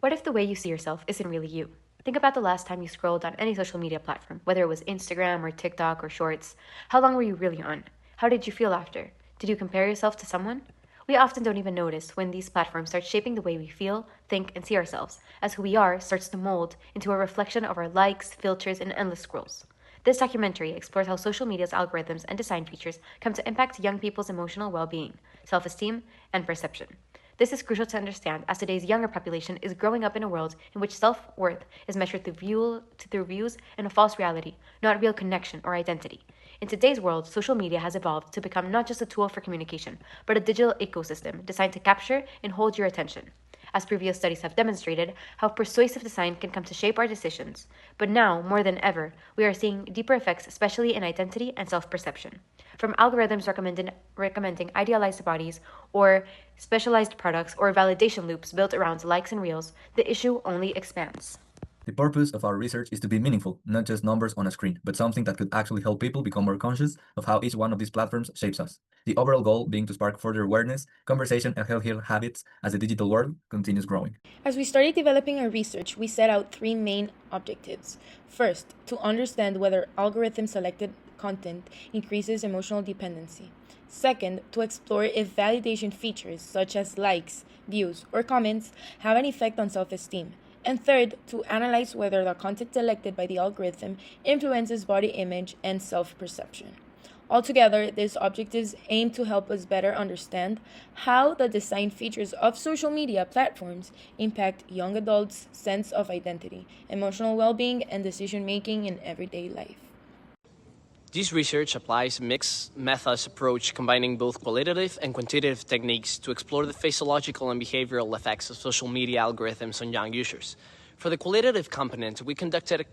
What if the way you see yourself isn't really you? Think about the last time you scrolled on any social media platform, whether it was Instagram or TikTok or Shorts. How long were you really on? How did you feel after? Did you compare yourself to someone? We often don't even notice when these platforms start shaping the way we feel, think, and see ourselves, as who we are starts to mold into a reflection of our likes, filters, and endless scrolls. This documentary explores how social media's algorithms and design features come to impact young people's emotional well being, self esteem, and perception. This is crucial to understand as today's younger population is growing up in a world in which self worth is measured through views and a false reality, not real connection or identity. In today's world, social media has evolved to become not just a tool for communication, but a digital ecosystem designed to capture and hold your attention. As previous studies have demonstrated, how persuasive design can come to shape our decisions. But now, more than ever, we are seeing deeper effects, especially in identity and self perception. From algorithms recommending idealized bodies or specialized products or validation loops built around likes and reels, the issue only expands. The purpose of our research is to be meaningful, not just numbers on a screen, but something that could actually help people become more conscious of how each one of these platforms shapes us. The overall goal being to spark further awareness, conversation, and healthier habits as the digital world continues growing. As we started developing our research, we set out three main objectives. First, to understand whether algorithm selected content increases emotional dependency. Second, to explore if validation features such as likes, views, or comments have an effect on self esteem. And third, to analyze whether the content selected by the algorithm influences body image and self perception. Altogether, these objectives aim to help us better understand how the design features of social media platforms impact young adults' sense of identity, emotional well being, and decision making in everyday life. This research applies a mixed methods approach combining both qualitative and quantitative techniques to explore the physiological and behavioral effects of social media algorithms on young users. For the qualitative component, we conducted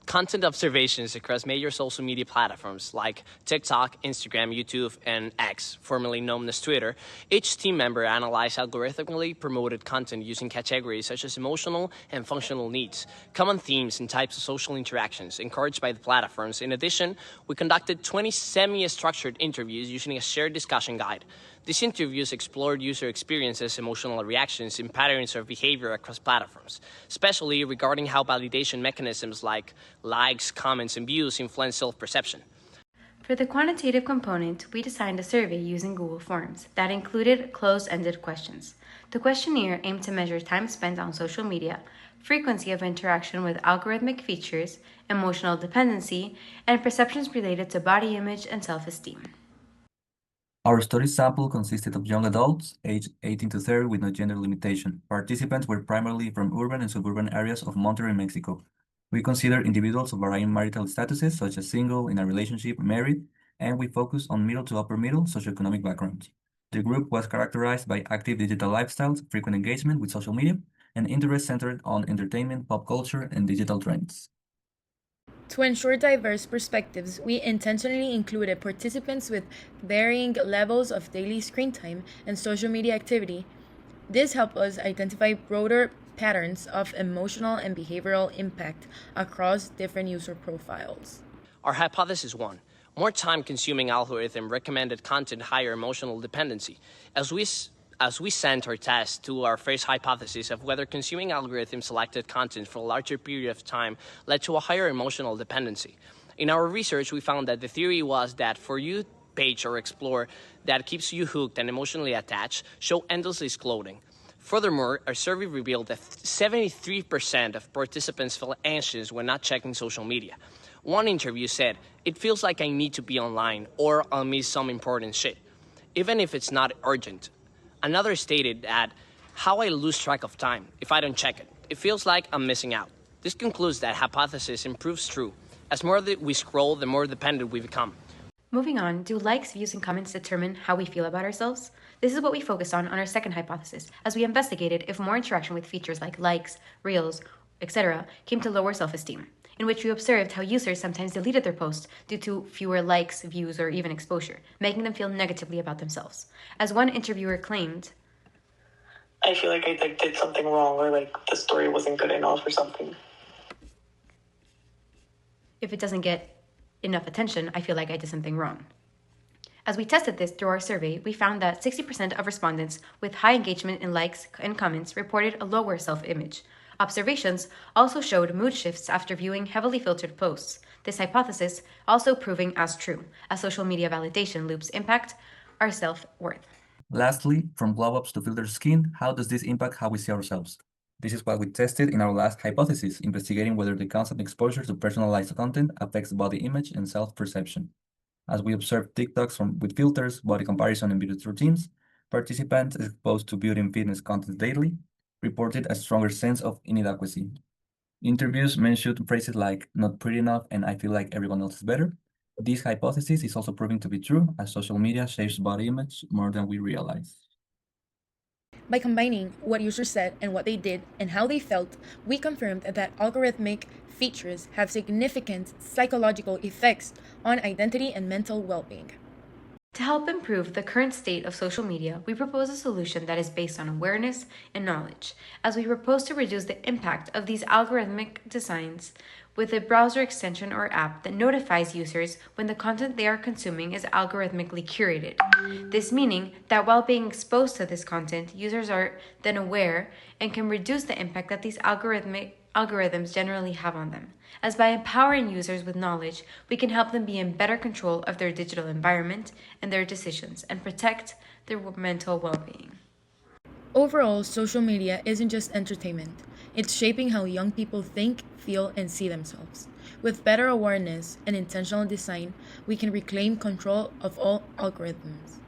content observations across major social media platforms like TikTok, Instagram, YouTube, and X, formerly known as Twitter. Each team member analyzed algorithmically promoted content using categories such as emotional and functional needs, common themes, and types of social interactions encouraged by the platforms. In addition, we conducted 20 semi-structured interviews using a shared discussion guide. These interviews explored user experiences, emotional reactions, and patterns of behavior across platforms, especially regarding how validation mechanisms like likes, comments, and views influence self-perception. For the quantitative component, we designed a survey using Google Forms that included closed-ended questions. The questionnaire aimed to measure time spent on social media, frequency of interaction with algorithmic features, emotional dependency, and perceptions related to body image and self-esteem. Our study sample consisted of young adults, aged 18 to 30 with no gender limitation. Participants were primarily from urban and suburban areas of Monterrey, Mexico. We considered individuals of varying marital statuses, such as single, in a relationship, married, and we focused on middle to upper middle socioeconomic backgrounds. The group was characterized by active digital lifestyles, frequent engagement with social media, and interest centered on entertainment, pop culture, and digital trends. To ensure diverse perspectives, we intentionally included participants with varying levels of daily screen time and social media activity. This helped us identify broader patterns of emotional and behavioral impact across different user profiles. Our hypothesis 1. More time-consuming algorithm recommended content higher emotional dependency. As we sent our test to our first hypothesis of whether consuming algorithm-selected content for a larger period of time led to a higher emotional dependency. In our research, we found that the theory was that For You page or Explore that keeps you hooked and emotionally attached show endlessly scrolling. Furthermore, our survey revealed that 73% of participants felt anxious when not checking social media. One interview said, "It feels like I need to be online or I'll miss some important shit, even if it's not urgent." Another stated that, "How I lose track of time if I don't check it. It feels like I'm missing out." This concludes that hypothesis proves true. As more that we scroll, the more dependent we become. Moving on, do likes, views, and comments determine how we feel about ourselves? This is what we focused on our second hypothesis, as we investigated if more interaction with features like likes, reels, etc. came to lower self-esteem, in which we observed how users sometimes deleted their posts due to fewer likes, views, or even exposure, making them feel negatively about themselves. As one interviewer claimed, I feel like I did something wrong, or the story wasn't good enough or something. "If it doesn't get enough attention, I feel like I did something wrong." As we tested this through our survey, we found that 60% of respondents with high engagement in likes and comments reported a lower self-image. Observations also showed mood shifts after viewing heavily filtered posts. This hypothesis also proving as true, as social media validation loops impact our self-worth. Lastly, from glow-ups to filtered skin, how does this impact how we see ourselves? This is what we tested in our last hypothesis, investigating whether the constant exposure to personalized content affects body image and self-perception. As we observed TikToks with filters, body comparison, and beauty routines, participants exposed to beauty and fitness content daily reported a stronger sense of inadequacy. Interviews mentioned phrases like not pretty enough and I feel like everyone else is better. This hypothesis is also proving to be true as social media shapes body image more than we realize. By combining what users said and what they did and how they felt, we confirmed that algorithmic features have significant psychological effects on identity and mental well-being. To help improve the current state of social media, we propose a solution that is based on awareness and knowledge, as we propose to reduce the impact of these algorithmic designs with a browser extension or app that notifies users when the content they are consuming is algorithmically curated. This meaning that while being exposed to this content, users are then aware and can reduce the impact that these algorithms generally have on them, as by empowering users with knowledge, we can help them be in better control of their digital environment and their decisions and protect their mental well-being. Overall, social media isn't just entertainment. It's shaping how young people think, feel, and see themselves. With better awareness and intentional design, we can reclaim control of all algorithms.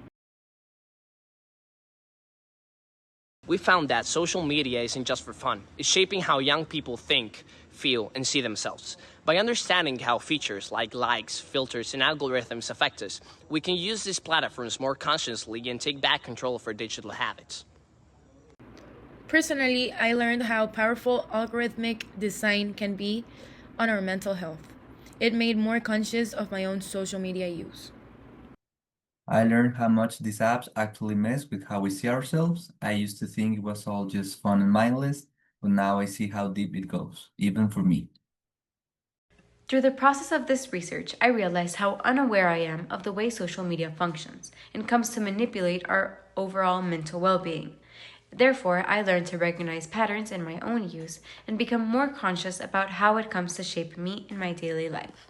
We found that social media isn't just for fun. It's shaping how young people think, feel, and see themselves. By understanding how features like likes, filters, and algorithms affect us, we can use these platforms more consciously and take back control of our digital habits. Personally, I learned how powerful algorithmic design can be on our mental health. It made me more conscious of my own social media use. I learned how much these apps actually mess with how we see ourselves. I used to think it was all just fun and mindless, but now I see how deep it goes, even for me. Through the process of this research, I realized how unaware I am of the way social media functions and comes to manipulate our overall mental well-being. Therefore, I learned to recognize patterns in my own use and become more conscious about how it comes to shape me in my daily life.